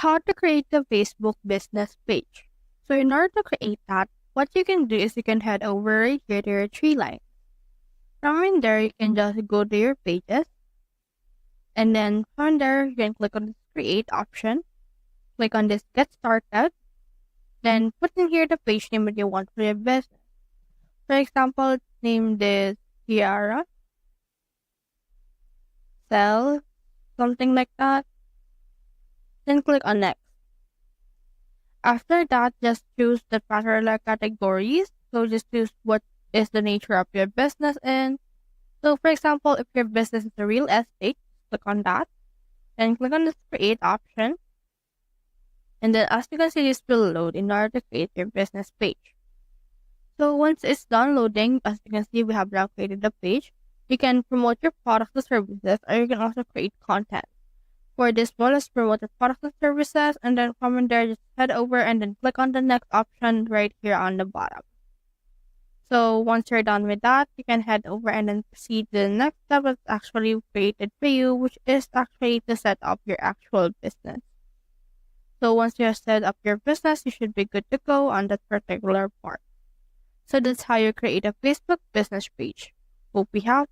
How to create a Facebook business page. So in order to create that, what you can do is you can head over right here to your three lines. From in there, you can just go to your pages. And then from there, you can click on this create option. Click on this get started. Then put in here the page name that you want for your business. For example, name this Tiara. Sell. Something like that. Then click on next. After that, just choose the particular categories. So just choose what is the nature of your business in. So for example, if your business is a real estate, click on that. And click on this create option. And then as you can see, this will load in order to create your business page. So once it's done loading, as you can see, we have now created the page. You can promote your products or services, or you can also create content. For this one, let's promote your products and services, and then from there, just head over and then click on the next option right here on the bottom. So once you're done with that, you can head over and then proceed to the next step that's actually created for you, which is actually to set up your actual business. So once you have set up your business, you should be good to go on that particular part. So that's how you create a Facebook business page. Hope we have